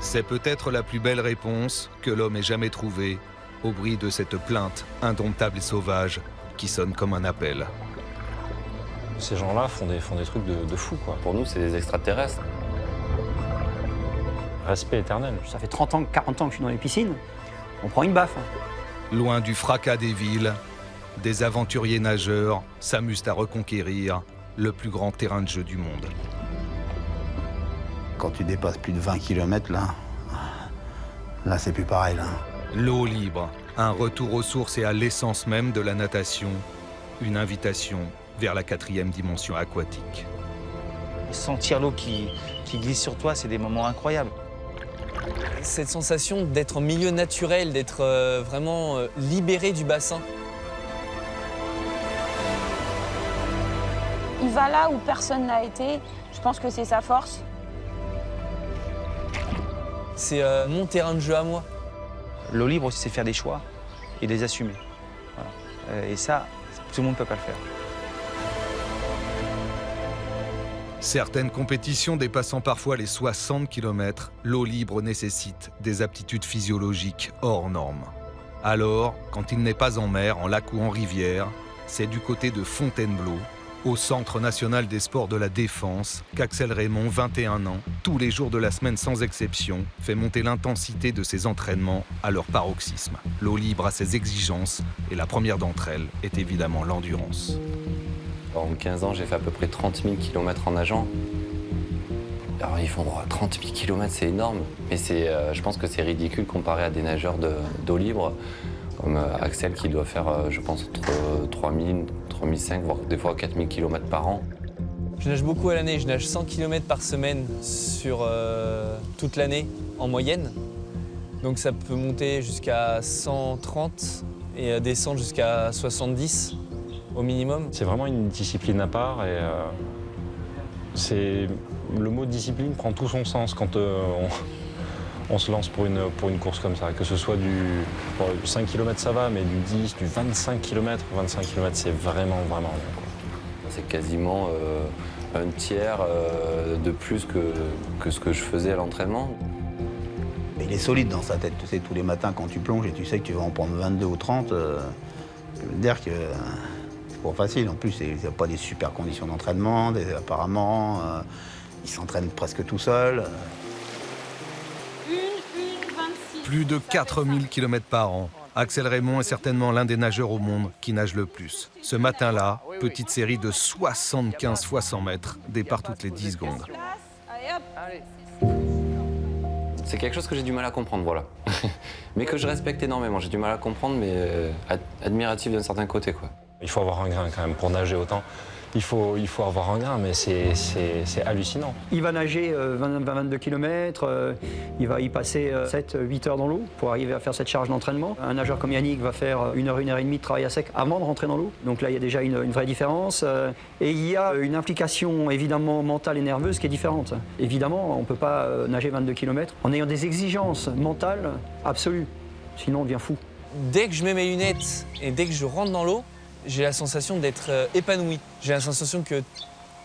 C'est peut-être la plus belle réponse que l'homme ait jamais trouvée au bruit de cette plainte indomptable et sauvage qui sonne comme un appel. Ces gens-là font des trucs de fou, quoi. Pour nous, c'est des extraterrestres. Respect éternel. Ça fait 30 ans, 40 ans que je suis dans les piscines. On prend une baffe. Loin du fracas des villes, des aventuriers nageurs s'amusent à reconquérir le plus grand terrain de jeu du monde. Quand tu dépasses plus de 20 km, là c'est plus pareil. Là. L'eau libre, un retour aux sources et à l'essence même de la natation, une invitation vers la 4e dimension aquatique. Sentir l'eau qui glisse sur toi, c'est des moments incroyables. Cette sensation d'être en milieu naturel, d'être vraiment libéré du bassin. Il va là où personne n'a été, je pense que c'est sa force. C'est mon terrain de jeu à moi. L'eau libre aussi, c'est faire des choix et les assumer. Voilà. Et ça, tout le monde ne peut pas le faire. Certaines compétitions dépassant parfois les 60 km, l'eau libre nécessite des aptitudes physiologiques hors normes. Alors, quand il n'est pas en mer, en lac ou en rivière, c'est du côté de Fontainebleau, au Centre national des sports de la défense, qu'Axel Raymond, 21 ans, tous les jours de la semaine sans exception, fait monter l'intensité de ses entraînements à leur paroxysme. L'eau libre a ses exigences et la première d'entre elles est évidemment l'endurance. En 15 ans, j'ai fait à peu près 30 000 km en nageant. Alors ils font 30 000 km, c'est énorme, mais je pense que c'est ridicule comparé à des nageurs d'eau libre, comme Axel qui doit faire, je pense, entre 3 000, 3 500, voire des fois 4 000 km par an. Je nage beaucoup à l'année, je nage 100 km par semaine sur toute l'année en moyenne. Donc ça peut monter jusqu'à 130 et descendre jusqu'à 70 au minimum. C'est vraiment une discipline à part et le mot discipline prend tout son sens quand on se lance pour une course comme ça. Que ce soit du 5 km ça va, mais du 10, du 25 km, 25 km c'est vraiment long. C'est quasiment un tiers de plus que ce que je faisais à l'entraînement. Mais il est solide dans sa tête, tu sais, tous les matins quand tu plonges et tu sais que tu vas en prendre 22 ou 30, je veux dire que c'est pas facile. En plus, il n'y a pas des super conditions d'entraînement, apparemment, il s'entraîne presque tout seul. Plus de 4000 km par an. Axel Raymond est certainement l'un des nageurs au monde qui nage le plus. Ce matin-là, petite série de 75 fois 100 mètres, départ toutes les 10 secondes. C'est quelque chose que j'ai du mal à comprendre, voilà. Mais que je respecte énormément. J'ai du mal à comprendre, mais admiratif d'un certain côté, quoi. Il faut avoir un grain quand même pour nager autant. Il faut avoir un grain, mais c'est hallucinant. Il va nager 22 km, il va y passer 7-8 heures dans l'eau pour arriver à faire cette charge d'entraînement. Un nageur comme Yannick va faire 1 heure et demie de travail à sec avant de rentrer dans l'eau. Donc là, il y a déjà une vraie différence. Et il y a une implication évidemment mentale et nerveuse qui est différente. Évidemment, on ne peut pas nager 22 km en ayant des exigences mentales absolues. Sinon, on devient fou. Dès que je mets mes lunettes et dès que je rentre dans l'eau, j'ai la sensation d'être épanoui. J'ai la sensation que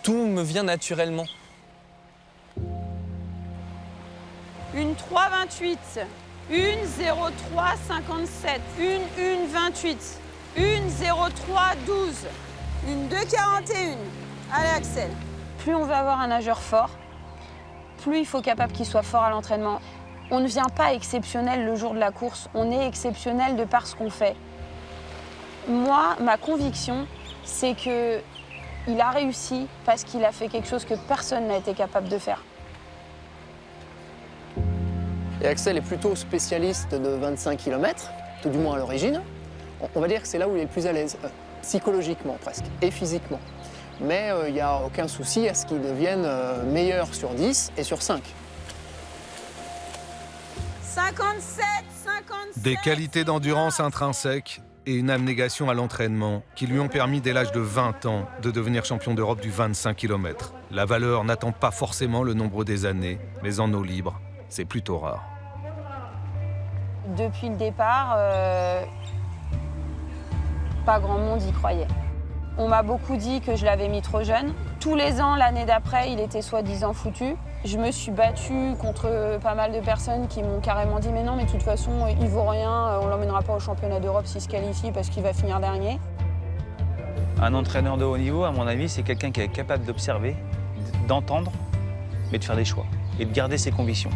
tout me vient naturellement. Une 3,28, une 0,3,57, une 1,28, une 0,3,12, une 2,41. Allez Axel. Plus on veut avoir un nageur fort, plus il faut capable qu'il soit fort à l'entraînement. On ne vient pas exceptionnel le jour de la course, on est exceptionnel de par ce qu'on fait. Moi, ma conviction, c'est qu'il a réussi parce qu'il a fait quelque chose que personne n'a été capable de faire. Et Axel est plutôt spécialiste de 25 km, tout du moins à l'origine. On va dire que c'est là où il est le plus à l'aise, psychologiquement presque, et physiquement. Mais il n'y a aucun souci à ce qu'il devienne meilleur sur 10 et sur 5. 57, 57. Des qualités d'endurance intrinsèques et une abnégation à l'entraînement qui lui ont permis dès l'âge de 20 ans de devenir champion d'Europe du 25 km. La valeur n'attend pas forcément le nombre des années, mais en eau libre, c'est plutôt rare. Depuis le départ, pas grand monde y croyait. On m'a beaucoup dit que je l'avais mis trop jeune. Tous les ans, l'année d'après, il était soi-disant foutu. Je me suis battue contre pas mal de personnes qui m'ont carrément dit « Mais non, mais de toute façon, il vaut rien, on l'emmènera pas au championnat d'Europe s'il se qualifie parce qu'il va finir dernier. » Un entraîneur de haut niveau, à mon avis, c'est quelqu'un qui est capable d'observer, d'entendre, mais de faire des choix et de garder ses convictions.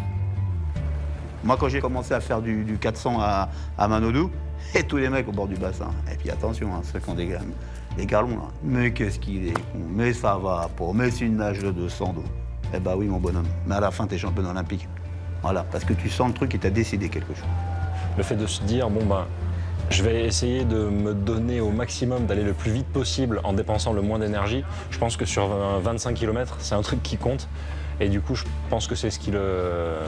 Moi, quand j'ai commencé à faire du 400 à Manodou, et tous les mecs au bord du bassin, et puis attention, hein, ceux qui ont des galons, là. Mais qu'est-ce qu'il est con, mais ça va pas, mais c'est une nage de 200 d'eau. Eh ben oui, mon bonhomme, mais à la fin, t'es champion olympique. Voilà, parce que tu sens le truc et t'as décidé quelque chose. Le fait de se dire, bon ben, je vais essayer de me donner au maximum, d'aller le plus vite possible en dépensant le moins d'énergie. Je pense que sur 25 km, c'est un truc qui compte. Et du coup, je pense que c'est ce qui le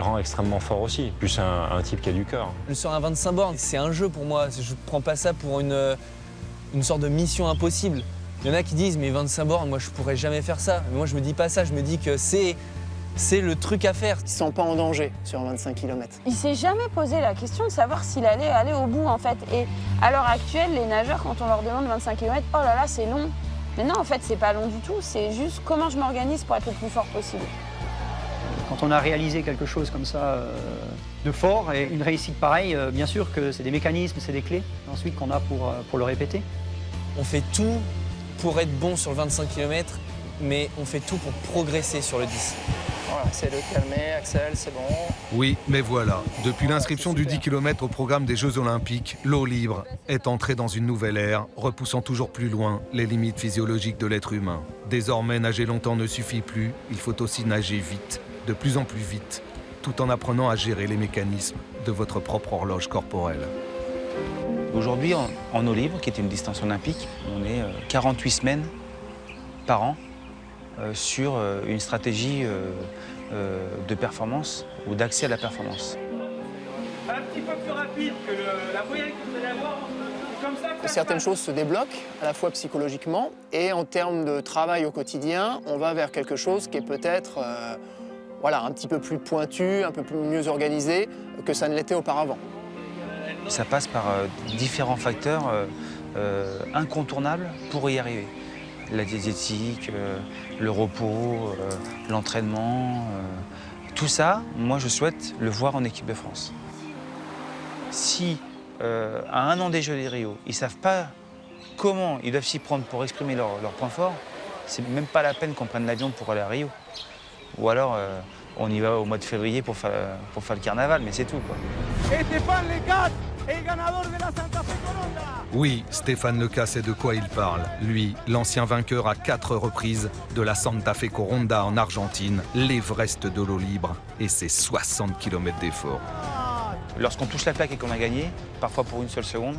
rend extrêmement fort aussi. Plus c'est un type qui a du cœur. Sur un 25 bornes, c'est un jeu pour moi. Je ne prends pas ça pour une sorte de mission impossible. Il y en a qui disent, mais 25 bornes, moi je pourrais jamais faire ça. Mais moi je me dis pas ça, je me dis que c'est le truc à faire. Ils ne se sentent pas en danger sur un 25 km. Il s'est jamais posé la question de savoir s'il allait aller au bout en fait. Et à l'heure actuelle, les nageurs, quand on leur demande 25 km, oh là là, c'est long. Mais non, en fait, c'est pas long du tout. C'est juste comment je m'organise pour être le plus fort possible. Quand on a réalisé quelque chose comme ça de fort et une réussite pareille, bien sûr que c'est des mécanismes, c'est des clés ensuite qu'on a pour le répéter. On fait tout pour être bon sur le 25 km, mais on fait tout pour progresser sur le 10. Voilà, c'est de calmer, Axel, c'est bon. Oui, mais voilà, depuis l'inscription du 10 km au programme des Jeux Olympiques, l'eau libre est entrée dans une nouvelle ère, repoussant toujours plus loin les limites physiologiques de l'être humain. Désormais, nager longtemps ne suffit plus, il faut aussi nager vite, de plus en plus vite, tout en apprenant à gérer les mécanismes de votre propre horloge corporelle. Aujourd'hui, en eau libre, qui est une distance olympique, on est 48 semaines par an sur une stratégie de performance ou d'accès à la performance. Un petit peu plus rapide que la moyenne que vous allez avoir, comme ça. Certaines choses se débloquent, à la fois psychologiquement et en termes de travail au quotidien, on va vers quelque chose qui est peut-être voilà, un petit peu plus pointu, un peu plus mieux organisé que ça ne l'était auparavant. Ça passe par différents facteurs incontournables pour y arriver. La diététique, le repos, l'entraînement, tout ça, moi je souhaite le voir en équipe de France. Si à un an des Jeux de Rio, ils ne savent pas comment ils doivent s'y prendre pour exprimer leurs points forts, c'est même pas la peine qu'on prenne l'avion pour aller à Rio. Ou alors on y va au mois de février pour faire le carnaval, mais c'est tout, quoi. Et Stéphane Lecas est gagnant de la Santa Fe Coronda. Oui, Stéphane Lecas sait de quoi il parle. Lui, l'ancien vainqueur à 4 reprises de la Santa Fe Coronda en Argentine, l'Everest de l'eau libre et ses 60 km d'effort. Lorsqu'on touche la plaque et qu'on a gagné, parfois pour une seule seconde,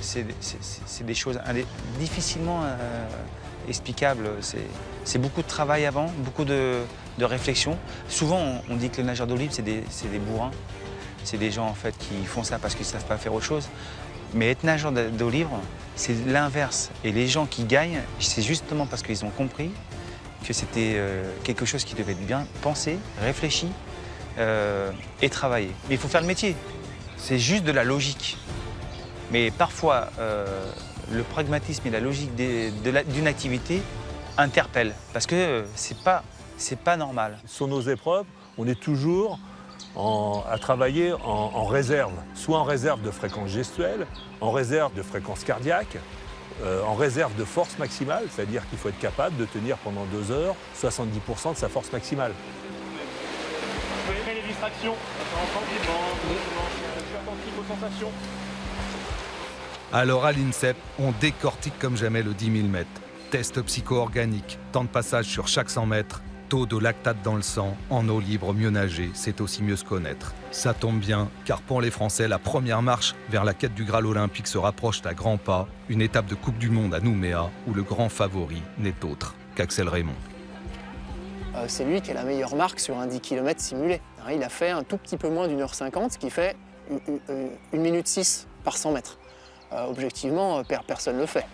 c'est des choses difficilement explicables. C'est beaucoup de travail avant, beaucoup de réflexion. Souvent, on dit que les nageurs d'eau libre, c'est des bourrins. C'est des gens en fait, qui font ça parce qu'ils ne savent pas faire autre chose. Mais être nageur d'eau libre, c'est l'inverse. Et les gens qui gagnent, c'est justement parce qu'ils ont compris que c'était quelque chose qui devait être bien pensé, réfléchi et travaillé. Mais il faut faire le métier. C'est juste de la logique. Mais parfois, le pragmatisme et la logique d'une activité interpellent. Parce que c'est pas normal. Sur nos épreuves, on est toujours à travailler en réserve, soit en réserve de fréquence gestuelle, en réserve de fréquence cardiaque, en réserve de force maximale, c'est-à-dire qu'il faut être capable de tenir pendant 2 heures 70% de sa force maximale. Vous pouvez aimer les distractions, tranquillement, attentif aux sensations. Alors à l'INSEP, on décortique comme jamais le 10 000 mètres. Test psycho-organique, temps de passage sur chaque 100 mètres, taux de lactate dans le sang, en eau libre, mieux nager, c'est aussi mieux se connaître. Ça tombe bien, car pour les Français, la première marche vers la quête du Graal olympique se rapproche à grands pas, une étape de Coupe du Monde à Nouméa, où le grand favori n'est autre qu'Axel Raymond. C'est lui qui a la meilleure marque sur un 10 km simulé. Il a fait un tout petit peu moins d'1h50, ce qui fait 1 minute 6 par 100 mètres. Objectivement, personne ne le fait.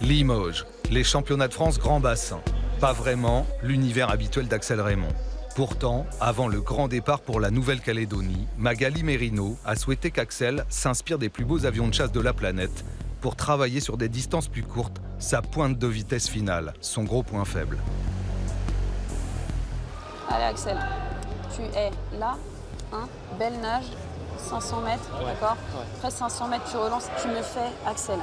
Limoges, les championnats de France grand bassin. Pas vraiment l'univers habituel d'Axel Raymond. Pourtant, avant le grand départ pour la Nouvelle-Calédonie, Magali Merino a souhaité qu'Axel s'inspire des plus beaux avions de chasse de la planète pour travailler sur des distances plus courtes, sa pointe de vitesse finale, son gros point faible. Allez Axel, tu es là, belle nage, 500 mètres, d'accord. Après 500 mètres, tu relances, tu me fais, Axel,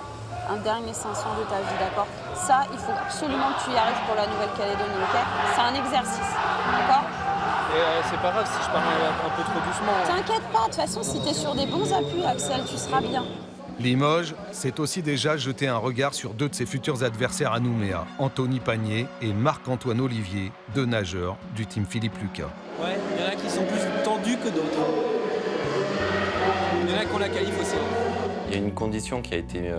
un dernier 500 de ta vie, d'accord. Ça, il faut absolument que tu y arrives pour la Nouvelle-Calédonie, ok. C'est un exercice, d'accord. Et c'est pas grave si je pars un peu trop doucement. T'inquiète pas, de toute façon, si t'es sur des bons appuis, Axel, tu seras bien. Limoges, c'est aussi déjà jeter un regard sur deux de ses futurs adversaires à Nouméa, Anthony Pagné et Marc-Antoine Olivier, deux nageurs du team Philippe Lucas. Ouais, il y en a qui sont plus tendus que d'autres. Il y en a qui ont la qualif aussi. Il y a une condition qui a été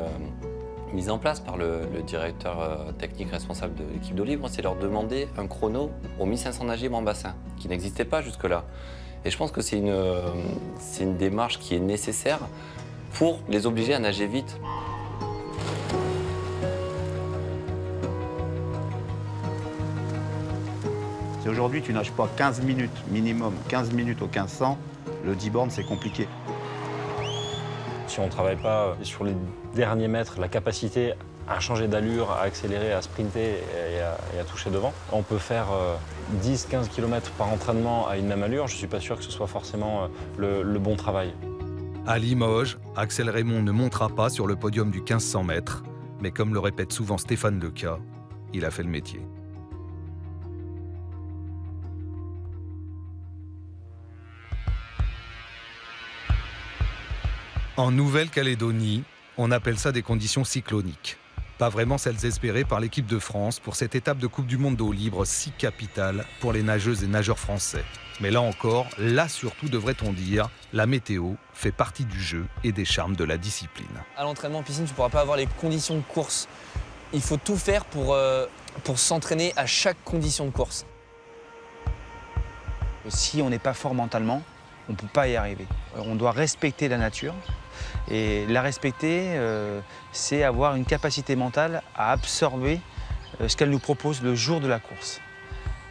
mise en place par le directeur technique responsable de l'équipe d'eau libre, c'est leur demander un chrono aux 1500 nages libres en bassin, qui n'existait pas jusque-là. Et je pense que c'est une démarche qui est nécessaire pour les obliger à nager vite. Si aujourd'hui tu nages pas 15 minutes minimum, 15 minutes au 1500, le 10 bornes c'est compliqué. Si on ne travaille pas sur les derniers mètres, la capacité à changer d'allure, à accélérer, à sprinter et à toucher devant, on peut faire 10-15 km par entraînement à une même allure. Je ne suis pas sûr que ce soit forcément le bon travail. À Limoges, Axel Raymond ne montera pas sur le podium du 1500 mètres, mais comme le répète souvent Stéphane Lecas, il a fait le métier. En Nouvelle-Calédonie, on appelle ça des conditions cycloniques. Pas vraiment celles espérées par l'équipe de France pour cette étape de Coupe du Monde d'eau libre si capitale pour les nageuses et nageurs français. Mais là encore, là surtout devrait-on dire, la météo fait partie du jeu et des charmes de la discipline. À l'entraînement en piscine, tu ne pourras pas avoir les conditions de course. Il faut tout faire pour s'entraîner à chaque condition de course. Si on n'est pas fort mentalement, on ne peut pas y arriver. On doit respecter la nature. Et la respecter, c'est avoir une capacité mentale à absorber ce qu'elle nous propose le jour de la course.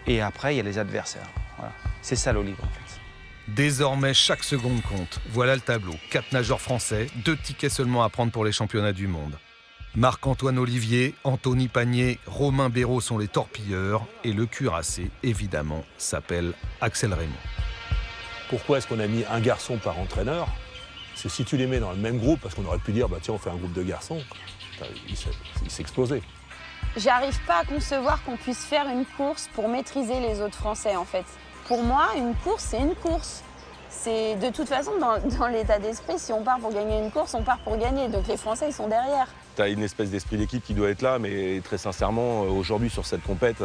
Et après, il y a les adversaires. Voilà. C'est ça l'eau libre, en fait. Désormais, chaque seconde compte. Voilà le tableau. 4 nageurs français, 2 tickets seulement à prendre pour les championnats du monde. Marc-Antoine Olivier, Anthony Pagné, Romain Béraud sont les torpilleurs. Et le cuirassé, évidemment, s'appelle Axel Raymond. Pourquoi est-ce qu'on a mis un garçon par entraîneur? C'est si tu les mets dans le même groupe, parce qu'on aurait pu dire, bah, tiens, on fait un groupe de garçons, il s'explosait. J'arrive pas à concevoir qu'on puisse faire une course pour maîtriser les autres Français, en fait. Pour moi, une course, c'est une course. C'est de toute façon, dans l'état d'esprit, si on part pour gagner une course, on part pour gagner. Donc les Français, ils sont derrière. Tu as une espèce d'esprit d'équipe qui doit être là, mais très sincèrement, aujourd'hui, sur cette compète,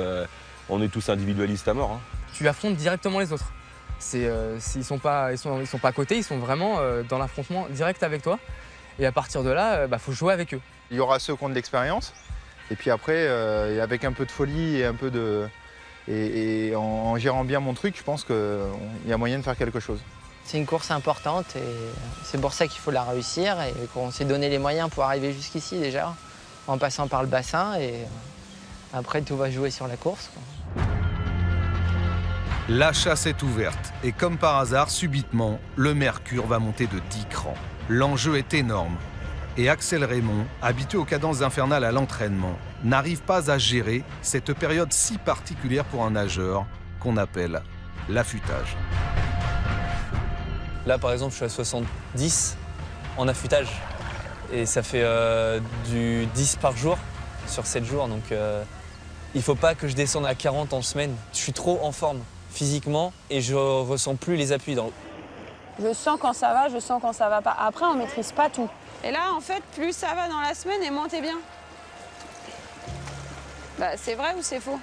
on est tous individualistes à mort. Hein. Tu affrontes directement les autres. Ils sont pas à côté, ils sont vraiment dans l'affrontement direct avec toi. Et à partir de là, faut jouer avec eux. Il y aura ceux qui ont de l'expérience. Et puis après, avec un peu de folie et un peu de... Et en gérant bien mon truc, je pense qu'il y a moyen de faire quelque chose. C'est une course importante et c'est pour ça qu'il faut la réussir et qu'on s'est donné les moyens pour arriver jusqu'ici déjà, en passant par le bassin et après tout va jouer sur la course, quoi. La chasse est ouverte et comme par hasard, subitement, le mercure va monter de 10 crans. L'enjeu est énorme. Et Axel Raymond, habitué aux cadences infernales à l'entraînement, n'arrive pas à gérer cette période si particulière pour un nageur qu'on appelle l'affûtage. Là, par exemple, je suis à 70 en affûtage. Et ça fait du 10 par jour sur 7 jours. Donc, il ne faut pas que je descende à 40 en semaine. Je suis trop en forme physiquement et je ressens plus les appuis dans l'eau. Je sens quand ça va, je sens quand ça va pas. Après, on maîtrise pas tout. Et là, en fait, plus ça va dans la semaine et moins t'es bien. Bah, c'est vrai ou c'est faux?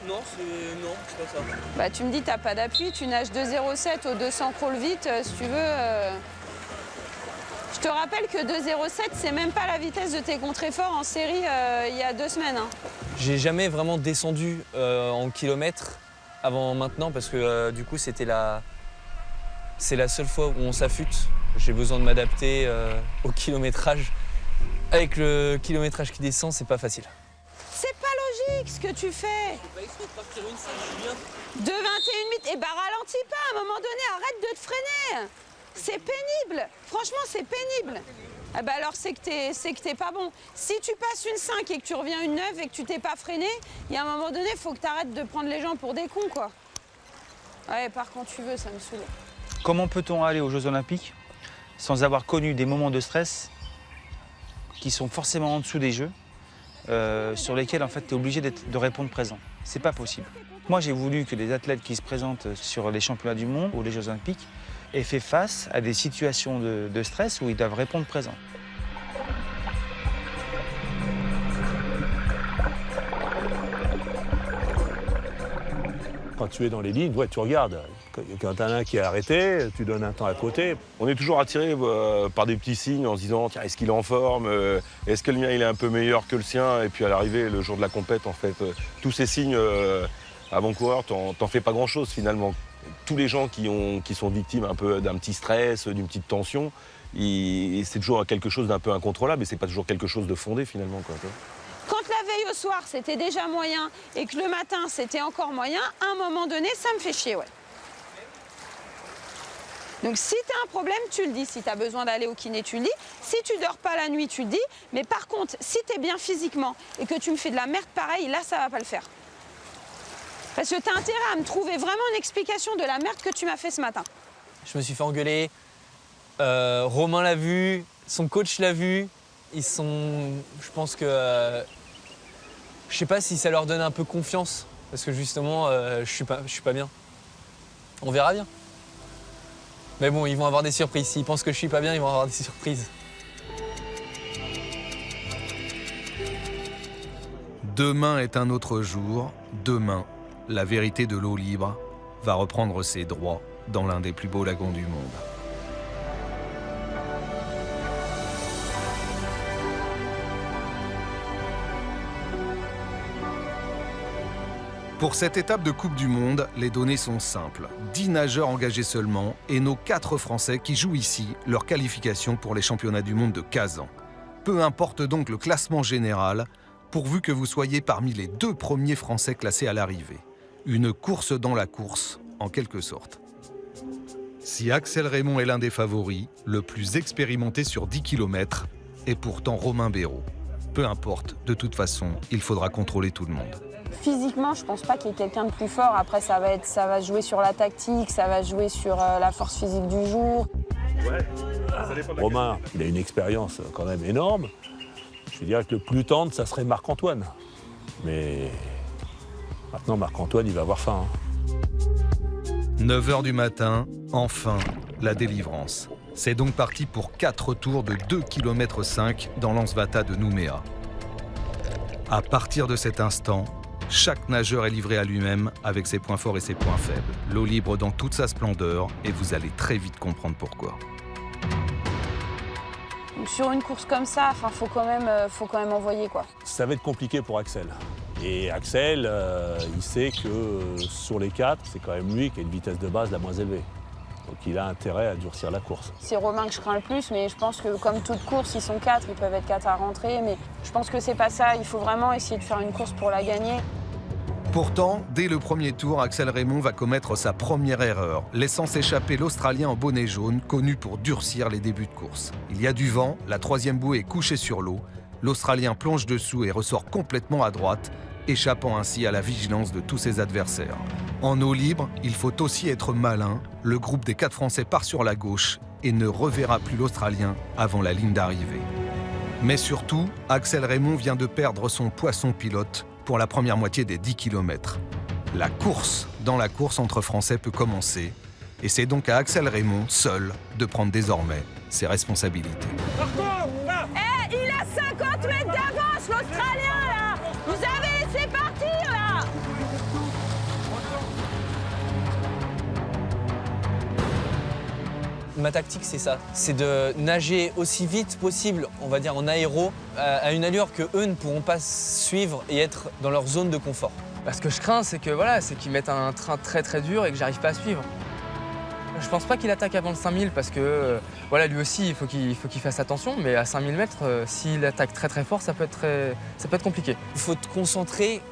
Non, c'est pas ça. Bah, tu me dis t'as pas d'appui, tu nages 2,07 au 200 crawl vite, si tu veux. Je te rappelle que 2,07, c'est même pas la vitesse de tes contre-efforts en série il y a 2 semaines. Hein. J'ai jamais vraiment descendu en kilomètres avant maintenant parce que du coup, c'est la seule fois où on s'affûte. J'ai besoin de m'adapter au kilométrage. Avec le kilométrage qui descend, c'est pas facile. C'est pas logique. magnifique ce que tu fais. De 21 minutes, et bah ralentis pas, à un moment donné, arrête de te freiner. C'est pénible, franchement c'est pénible. Ah bah alors c'est que t'es pas bon. Si tu passes une 5 et que tu reviens une 9 et que tu t'es pas freiné, il y a un moment donné, il faut que tu arrêtes de prendre les gens pour des cons, quoi. Ouais, par contre tu veux, ça me saoule. Comment peut-on aller aux Jeux Olympiques sans avoir connu des moments de stress qui sont forcément en dessous des Jeux, sur lesquels en fait tu es obligé de répondre présent? C'est pas possible. Moi j'ai voulu que les athlètes qui se présentent sur les championnats du monde ou les Jeux Olympiques aient fait face à des situations de stress où ils doivent répondre présent. Quand tu es dans les lignes, ouais, tu regardes. Quand tu as un qui est arrêté, tu donnes un temps à côté. On est toujours attiré par des petits signes en se disant tiens, est-ce qu'il est en forme, est-ce que le mien il est un peu meilleur que le sien, et puis à l'arrivée, le jour de la compète, en fait, tous ces signes avant-coureur, t'en fais pas grand-chose finalement. Tous les gens qui sont victimes un peu d'un petit stress, d'une petite tension, c'est toujours quelque chose d'un peu incontrôlable, et c'est pas toujours quelque chose de fondé finalement, quoi. Quand la veille au soir c'était déjà moyen et que le matin c'était encore moyen, à un moment donné ça me fait chier, ouais. Donc si tu as un problème, tu le dis. Si tu as besoin d'aller au kiné, tu le dis. Si tu dors pas la nuit, tu le dis. Mais par contre, si tu es bien physiquement et que tu me fais de la merde pareil, là ça va pas le faire. Parce que tu as intérêt à me trouver vraiment une explication de la merde que tu m'as fait ce matin. Je me suis fait engueuler, Romain l'a vu, son coach l'a vu. Ils sont... Je pense que... je sais pas si ça leur donne un peu confiance. Parce que justement, je suis pas bien. On verra bien. Mais bon, ils vont avoir des surprises. S'ils pensent que je suis pas bien, ils vont avoir des surprises. Demain est un autre jour. Demain, la vérité de l'eau libre va reprendre ses droits dans l'un des plus beaux lagons du monde. Pour cette étape de Coupe du Monde, les données sont simples. 10 nageurs engagés seulement et nos 4 Français qui jouent ici leur qualification pour les championnats du monde de Kazan. Peu importe donc le classement général, pourvu que vous soyez parmi les 2 premiers Français classés à l'arrivée. Une course dans la course, en quelque sorte. Si Axel Raymond est l'un des favoris, le plus expérimenté sur 10 km, est pourtant Romain Béraud. Peu importe, de toute façon, il faudra contrôler tout le monde. Physiquement, je pense pas qu'il y ait quelqu'un de plus fort. Après, ça va jouer sur la tactique, ça va jouer sur la force physique du jour. Romain, il a une expérience quand même énorme. Je dirais que le plus tendre, ça serait Marc-Antoine. Mais maintenant, Marc-Antoine, il va avoir faim. 9h du matin, enfin, la délivrance. C'est donc parti pour 4 tours de 2,5 km dans l'Ansvata de Nouméa. À partir de cet instant, chaque nageur est livré à lui-même avec ses points forts et ses points faibles. L'eau libre dans toute sa splendeur et vous allez très vite comprendre pourquoi. Donc sur une course comme ça, faut quand même envoyer, quoi. Ça va être compliqué pour Axel. Et Axel, il sait que sur les 4, c'est quand même lui qui a une vitesse de base la moins élevée. Donc il a intérêt à durcir la course. C'est Romain que je crains le plus, mais je pense que comme toute course, ils sont 4, ils peuvent être 4 à rentrer. Mais je pense que c'est pas ça, il faut vraiment essayer de faire une course pour la gagner. Pourtant, dès le premier tour, Axel Raymond va commettre sa première erreur, laissant s'échapper l'Australien en bonnet jaune, connu pour durcir les débuts de course. Il y a du vent, la 3e bouée est couchée sur l'eau, l'Australien plonge dessous et ressort complètement à droite, échappant ainsi à la vigilance de tous ses adversaires. En eau libre, il faut aussi être malin. Le groupe des 4 Français part sur la gauche et ne reverra plus l'Australien avant la ligne d'arrivée. Mais surtout, Axel Raymond vient de perdre son poisson pilote pour la première moitié des 10 km. La course dans la course entre Français peut commencer et c'est donc à Axel Raymond, seul, de prendre désormais ses responsabilités. Il a 50 mètres d'avance, l'Australien, là! Vous avez laissé partir, là! Ma tactique, c'est ça. C'est de nager aussi vite possible, on va dire en aéro, à une allure que eux ne pourront pas suivre et être dans leur zone de confort. Ce que je crains, c'est que voilà, c'est qu'ils mettent un train très très dur et que j'arrive pas à suivre. Je pense pas qu'il attaque avant le 5000 parce que voilà, lui aussi, il faut qu'il fasse attention. Mais à 5000 mètres, s'il attaque très très fort, ça peut être compliqué. Il faut te concentrer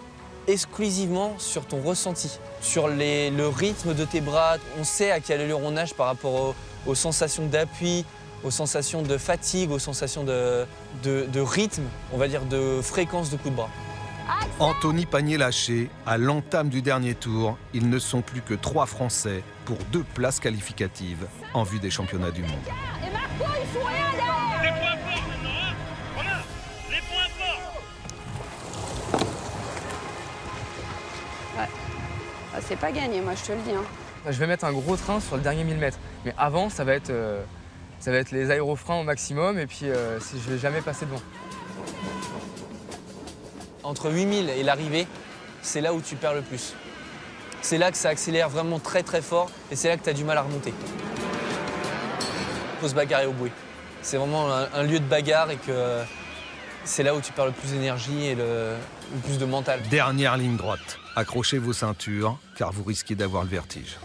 exclusivement sur ton ressenti, sur le rythme de tes bras. On sait à quelle allure on nage par rapport aux sensations d'appui, aux sensations de fatigue, aux sensations de rythme, on va dire de fréquence de coup de bras. Anthony Panier-Laché, à l'entame du dernier tour, ils ne sont plus que 3 Français pour 2 places qualificatives en vue des championnats du monde. Et Marco, il faut rien derrière. Les points forts maintenant, hein. Voilà, les points forts. Ouais. Ah, c'est pas gagné, moi, je te le dis. Hein. Je vais mettre un gros train sur le dernier 1000 mètres. Mais avant, ça va être les aérofreins au maximum et puis je vais jamais passer devant. Entre 8000 et l'arrivée, c'est là où tu perds le plus. C'est là que ça accélère vraiment très très fort et c'est là que tu as du mal à remonter. Il faut se bagarrer au bruit. C'est vraiment un lieu de bagarre et que c'est là où tu perds le plus d'énergie et le plus de mental. Dernière ligne droite. Accrochez vos ceintures car vous risquez d'avoir le vertige.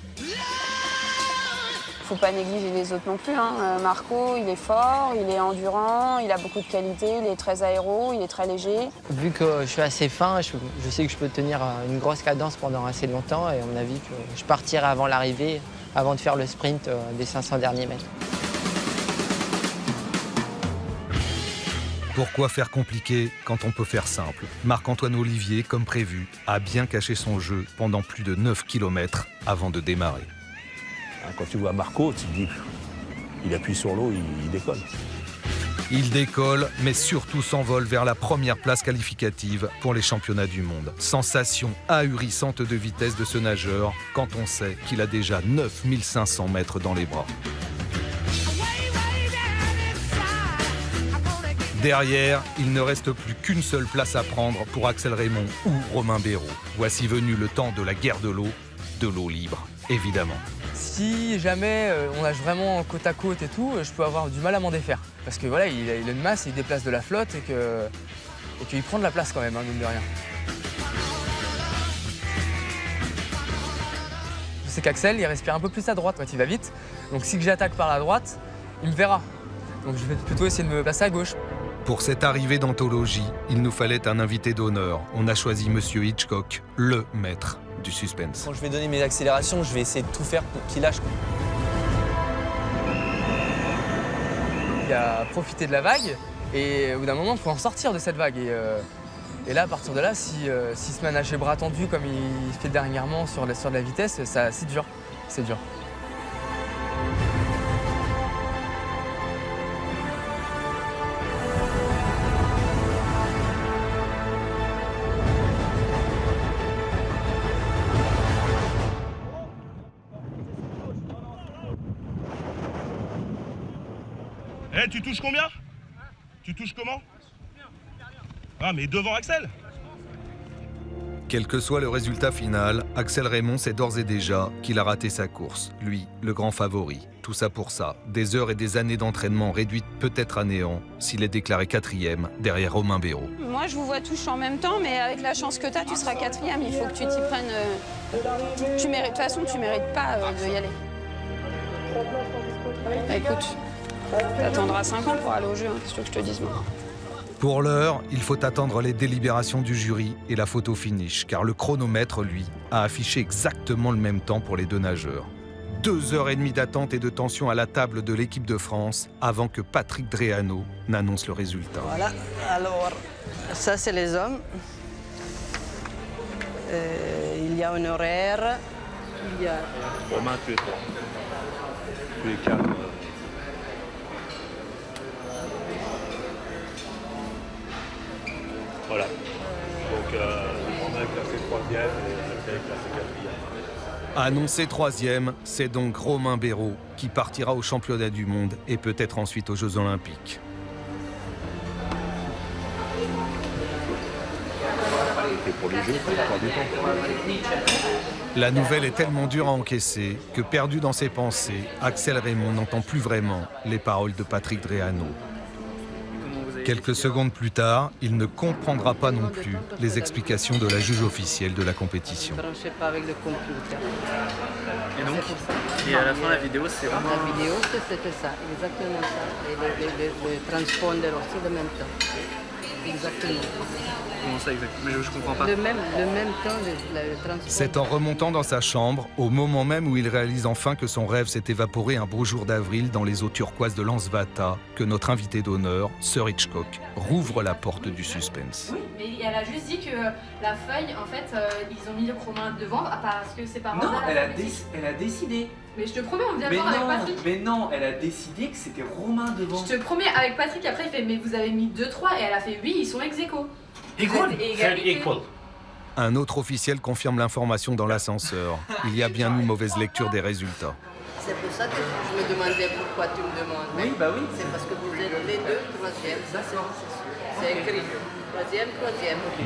Faut pas négliger les autres non plus. Hein. Marco, il est fort, il est endurant, il a beaucoup de qualités, il est très aéro, il est très léger. Vu que je suis assez fin, je sais que je peux tenir une grosse cadence pendant assez longtemps et à mon avis que je partirai avant l'arrivée, avant de faire le sprint des 500 derniers mètres. Pourquoi faire compliqué quand on peut faire simple? Marc-Antoine Olivier, comme prévu, a bien caché son jeu pendant plus de 9 km avant de démarrer. Quand tu vois Marco, tu te dis, il appuie sur l'eau, il décolle. Il décolle, mais surtout s'envole vers la première place qualificative pour les championnats du monde. Sensation ahurissante de vitesse de ce nageur quand on sait qu'il a déjà 9500 mètres dans les bras. Derrière, il ne reste plus qu'une seule place à prendre pour Axel Raymond ou Romain Béraud. Voici venu le temps de la guerre de l'eau libre, évidemment. Si jamais on nage vraiment côte à côte et tout, je peux avoir du mal à m'en défaire. Parce que voilà, il a une masse, il déplace de la flotte et qu'il prend de la place quand même, hein, mine de rien. Je sais qu'Axel, il respire un peu plus à droite quand il va vite. Donc si j'attaque par la droite, il me verra. Donc je vais plutôt essayer de me placer à gauche. Pour cette arrivée d'anthologie, il nous fallait un invité d'honneur. On a choisi Monsieur Hitchcock, le maître du suspense. Quand je vais donner mes accélérations, je vais essayer de tout faire pour qu'il lâche. Il a profité de la vague et au bout d'un moment, il faut en sortir de cette vague. Et là, à partir de là, s'il se met à nager bras tendus comme il fait dernièrement sur de la vitesse, c'est dur. C'est dur. Eh, tu touches combien? Tu touches comment? Ah, mais devant Axel? Quel que soit le résultat final, Axel Raymond sait d'ores et déjà qu'il a raté sa course. Lui, le grand favori. Tout ça pour ça. Des heures et des années d'entraînement réduites peut-être à néant s'il est déclaré 4e derrière Romain Béraud. Moi, je vous vois tous en même temps, mais avec la chance que tu as, tu seras 4e. Il faut que tu t'y prennes. De toute façon, tu mérites pas de y aller. Bah, écoute, t'attendras 5 ans pour aller au jeu, hein, c'est ce que je te dise moi. Pour l'heure, il faut attendre les délibérations du jury et la photo finish, car le chronomètre, lui, a affiché exactement le même temps pour les 2 nageurs. 2h30 d'attente et de tension à la table de l'équipe de France avant que Patrick Dréano n'annonce le résultat. Voilà, alors, ça c'est les hommes. Il y a un horaire, il y a... Romain, tu es 3. Tu es 4. Voilà. Donc, Romain est classé 3e et Axel est classé 4e. Annoncé 3e, c'est donc Romain Béraud qui partira aux championnats du monde et peut-être ensuite aux Jeux Olympiques. Pour les Jeux, ça va prendre du temps. La nouvelle est tellement dure à encaisser que, perdu dans ses pensées, Axel Raymond n'entend plus vraiment les paroles de Patrick Dréano. Quelques secondes plus tard, il ne comprendra pas non plus les explications de la juge officielle de la compétition. Pas avec le computer. Et donc, et à la fin, la vidéo, c'est vraiment... La vidéo, c'était ça, exactement ça. Et le transponder aussi en même temps. Exactement. comment ça exactement? Mais je comprends pas. Le même temps, le transport. C'est en remontant dans sa chambre, au moment même où il réalise enfin que son rêve s'est évaporé un beau jour d'avril dans les eaux turquoises de Lansvata, que notre invité d'honneur, Sir Hitchcock, rouvre la porte du suspense. Oui, mais elle a juste dit que la feuille, en fait, ils ont mis le Romain devant parce que ses parents... Non, elle a décidé. Mais je te promets, on vient voir avec Patrick. Mais non, elle a décidé que c'était Romain devant. Je te promets, avec Patrick, après il fait, mais vous avez mis 2-3 et elle a fait oui, ils sont ex-aequo. Equal. Un autre officiel confirme l'information dans l'ascenseur. Il y a bien eu mauvaise lecture des résultats. C'est pour ça que je me demandais pourquoi tu me demandes. Oui, bah oui. C'est parce que vous êtes les deux troisième. Ça, c'est écrit. Troisième.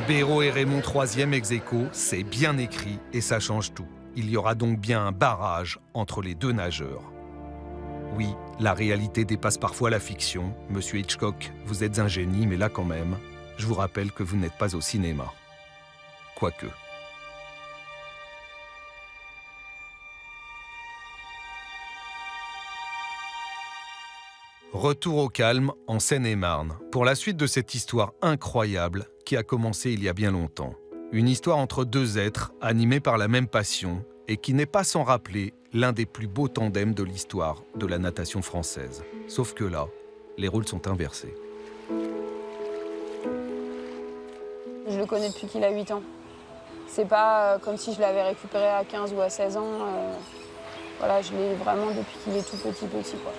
Béraud et Raymond, 3e ex-aequo, c'est bien écrit et ça change tout. Il y aura donc bien un barrage entre les deux nageurs. Oui, la réalité dépasse parfois la fiction. Monsieur Hitchcock, vous êtes un génie, mais là quand même, je vous rappelle que vous n'êtes pas au cinéma. Quoique. Retour au calme en Seine-et-Marne, pour la suite de cette histoire incroyable qui a commencé il y a bien longtemps. Une histoire entre deux êtres animés par la même passion et qui n'est pas sans rappeler l'un des plus beaux tandems de l'histoire de la natation française. Sauf que là, les rôles sont inversés. Je le connais depuis qu'il a 8 ans. C'est pas comme si je l'avais récupéré à 15 ou à 16 ans. Voilà, je l'ai vraiment depuis qu'il est tout petit, quoi.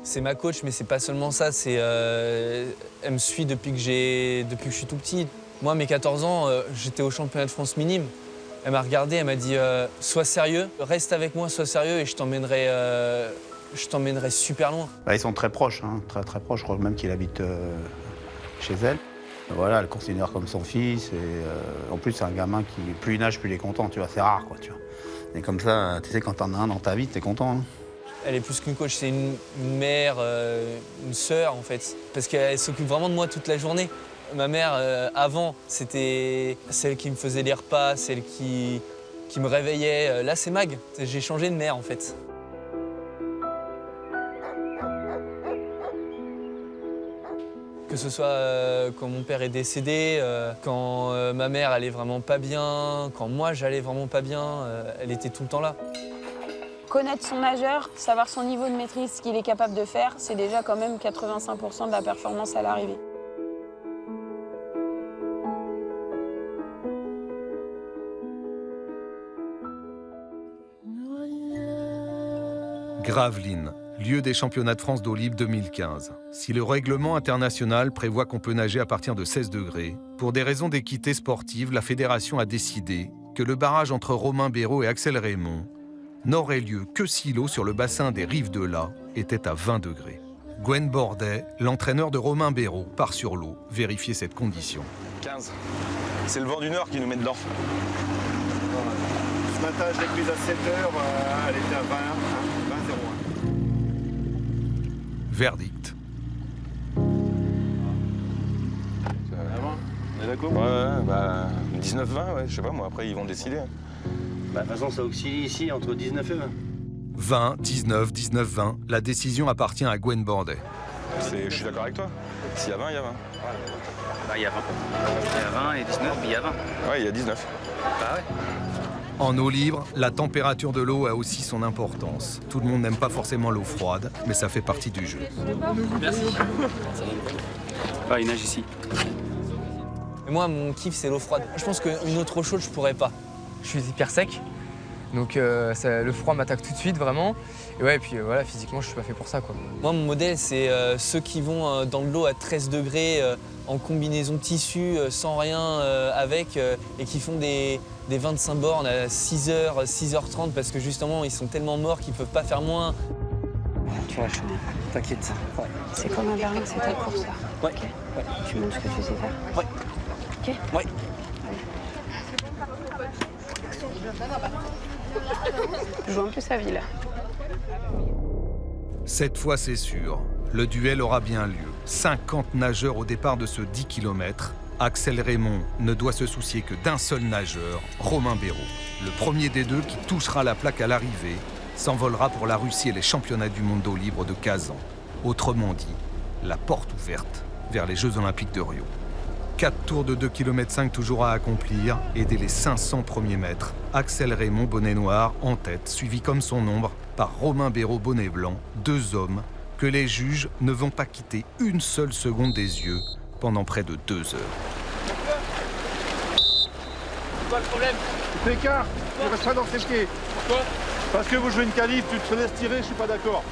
C'est ma coach, mais c'est pas seulement ça. Elle me suit depuis que je suis tout petit. Moi, à mes 14 ans, j'étais au championnat de France minime. Elle m'a regardé, elle m'a dit sois sérieux, reste avec moi, sois sérieux et je t'emmènerai super loin. Bah, ils sont très proches, hein, très proches. Je crois même qu'il habite chez elle. Voilà, elle le considère comme son fils. Et en plus, c'est un gamin qui, plus il nage, plus il est content. Tu vois, c'est rare, quoi. Tu vois. Et comme ça, tu sais, quand t'en as un dans ta vie, t'es content. Hein. Elle est plus qu'une coach, c'est une mère, une sœur en fait, parce qu'elle s'occupe vraiment de moi toute la journée. Ma mère, avant, c'était celle qui me faisait les repas, celle qui me réveillait. Là, c'est Mag. J'ai changé de mère en fait. Que ce soit quand mon père est décédé, quand ma mère allait vraiment pas bien, quand moi j'allais vraiment pas bien, elle était tout le temps là. Connaître son nageur, savoir son niveau de maîtrise, ce qu'il est capable de faire, c'est déjà quand même 85% de la performance à l'arrivée. Gravelines, lieu des championnats de France d'eau libre 2015. Si le règlement international prévoit qu'on peut nager à partir de 16 degrés, pour des raisons d'équité sportive, la fédération a décidé que le barrage entre Romain Béraud et Axel Raymond n'aurait lieu que si l'eau sur le bassin des rives de l'A était à 20 degrés. Gwen Bordet, l'entraîneur de Romain Béraud, part sur l'eau vérifier cette condition. 15. C'est le vent du Nord qui nous met dedans. Ce matin, je l'ai prise à 7 heures, elle était à 20,01. Verdict. On est d'accord ? Ouais, bah 19-20, ouais, je sais pas moi, après ils vont décider. Bah, de toute façon, ça oscille ici entre 19 et 20. 20, 19, 19, 20, la décision appartient à Gwen Bordet. Je suis d'accord avec toi. S'il y a 20, il y a 20. Bah, il y a 20. Il y a 20 et 19, puis il y a 20. Ouais, il y a 19. Bah ouais. En eau libre, la température de l'eau a aussi son importance. Tout le monde n'aime pas forcément l'eau froide, mais ça fait partie du jeu. Merci. Bah, il nage ici. Et moi, mon kiff, c'est l'eau froide. Je pense qu'une autre eau chaude, je pourrais pas. Je suis hyper sec, donc le froid m'attaque tout de suite vraiment. Et ouais, et puis voilà, physiquement, je suis pas fait pour ça, quoi. Moi, mon modèle, c'est ceux qui vont dans de l'eau à 13 degrés, en combinaison tissu, sans rien avec, et qui font des 25 bornes à 6h, 6h30, parce que justement, ils sont tellement morts qu'ils peuvent pas faire moins. Tu vas chaud, t'inquiète. Ouais. C'est comme un berlin, c'est ta course, là. Ouais. Okay. Ouais. Tu montres ce que tu sais faire. Ouais. Ok. Ouais. Joue un peu sa vie, là. Cette fois, c'est sûr, le duel aura bien lieu. 50 nageurs au départ de ce 10 km. Axel Raymond ne doit se soucier que d'un seul nageur, Romain Béraud. Le premier des deux qui touchera la plaque à l'arrivée s'envolera pour la Russie et les championnats du monde d'eau libre de Kazan. Autrement dit, la porte ouverte vers les Jeux Olympiques de Rio. 4 tours de 2,5 km toujours à accomplir, et dès les 500 premiers mètres, Axel Raymond bonnet noir en tête, suivi comme son ombre par Romain Béraud bonnet blanc, 2 hommes que les juges ne vont pas quitter une seule seconde des yeux pendant près de 2 heures. C'est quoi le problème? Pécard, tu restes pas dans ses pieds. Pourquoi? Parce que vous jouez une qualif, tu te laisses tirer, je suis pas d'accord.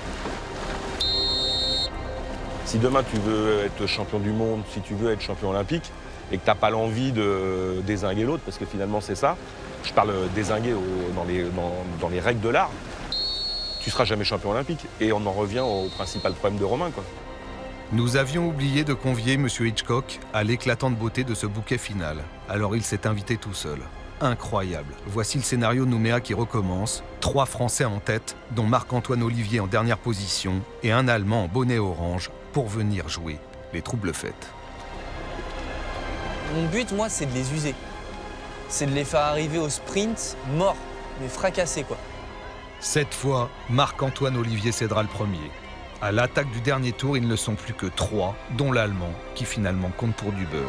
Si demain tu veux être champion du monde, si tu veux être champion olympique, et que tu n'as pas l'envie de dézinguer l'autre, parce que finalement c'est ça, je parle dézinguer dans les règles de l'art, tu seras jamais champion olympique. Et on en revient au principal problème de Romain, quoi. Nous avions oublié de convier M. Hitchcock à l'éclatante beauté de ce bouquet final. Alors il s'est invité tout seul. Incroyable. Voici le scénario de Nouméa qui recommence. 3 Français en tête, dont Marc-Antoine Olivier en dernière position et un Allemand en bonnet orange pour venir jouer les troubles fêtes. Mon but, moi, c'est de les user. C'est de les faire arriver au sprint morts, mais fracassés, quoi. Cette fois, Marc-Antoine Olivier cédera le premier. À l'attaque du dernier tour, ils ne sont plus que 3, dont l'Allemand, qui finalement compte pour du beurre.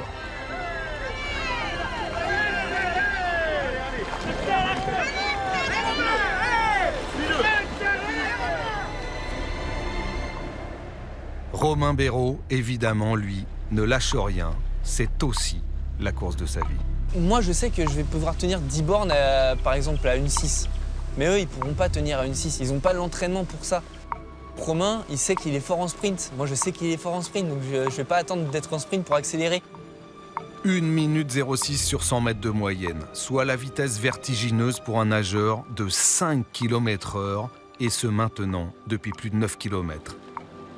Romain Béraud, évidemment, lui, ne lâche rien. C'est aussi la course de sa vie. Moi, je sais que je vais pouvoir tenir 10 bornes, par exemple, à 1,6. Mais eux, ils pourront pas tenir à 1,6. Ils n'ont pas l'entraînement pour ça. Romain, il sait qu'il est fort en sprint. Moi, je sais qu'il est fort en sprint, donc je ne vais pas attendre d'être en sprint pour accélérer. 1 minute 06 sur 100 mètres de moyenne, soit la vitesse vertigineuse pour un nageur de 5 km/h, et ce maintenant depuis plus de 9 km.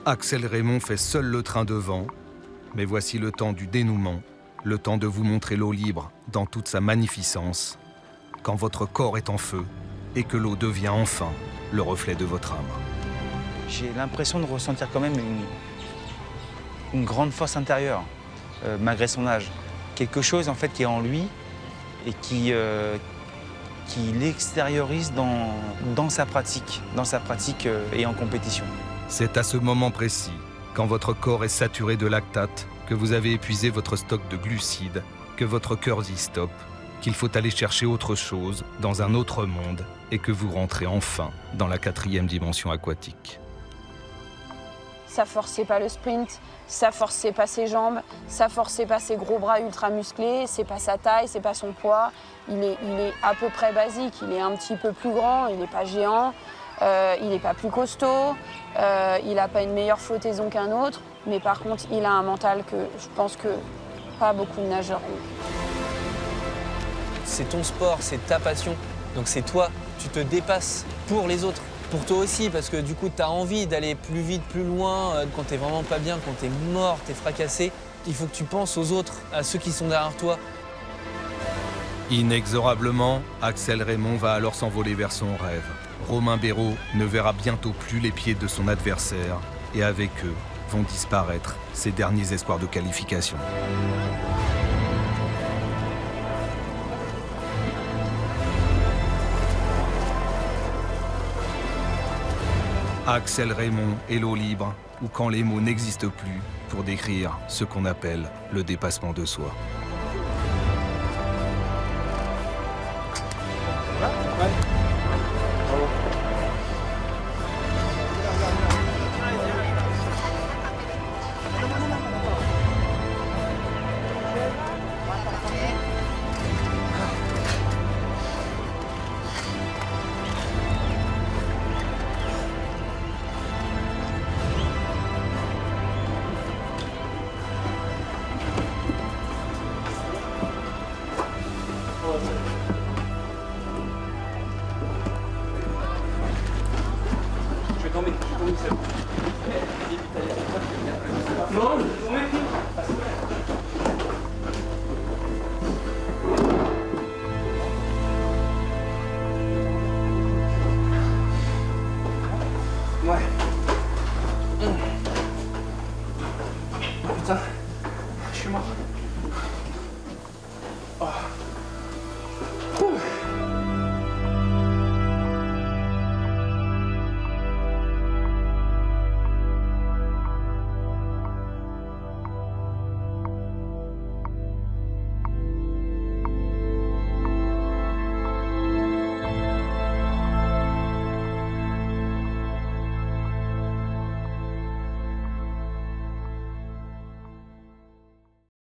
Axel Raymond fait seul le train devant, mais voici le temps du dénouement, le temps de vous montrer l'eau libre dans toute sa magnificence, quand votre corps est en feu et que l'eau devient enfin le reflet de votre âme. J'ai l'impression de ressentir quand même une grande force intérieure, malgré son âge. Quelque chose en fait qui est en lui et qui l'extériorise dans sa pratique et en compétition. C'est à ce moment précis, quand votre corps est saturé de lactate, que vous avez épuisé votre stock de glucides, que votre cœur dit stop, qu'il faut aller chercher autre chose dans un autre monde et que vous rentrez enfin dans la 4e dimension aquatique. Sa force, c'est pas le sprint. Sa force, c'est pas ses jambes. Sa force, c'est pas ses gros bras ultra musclés. C'est pas sa taille, c'est pas son poids. Il est à peu près basique. Il est un petit peu plus grand, il n'est pas géant. Il n'est pas plus costaud. Il n'a pas une meilleure flottaison qu'un autre. Mais par contre, il a un mental que je pense que pas beaucoup de nageurs ont. C'est ton sport, c'est ta passion. Donc c'est toi, tu te dépasses pour les autres. Pour toi aussi, parce que du coup, tu as envie d'aller plus vite, plus loin, quand t'es vraiment pas bien, quand t'es mort, t'es fracassé. Il faut que tu penses aux autres, à ceux qui sont derrière toi. Inexorablement, Axel Raymond va alors s'envoler vers son rêve. Romain Béraud ne verra bientôt plus les pieds de son adversaire et avec eux vont disparaître ses derniers espoirs de qualification. Axel Raymond et l'eau libre, ou quand les mots n'existent plus pour décrire ce qu'on appelle le dépassement de soi. Putain, je suis mort.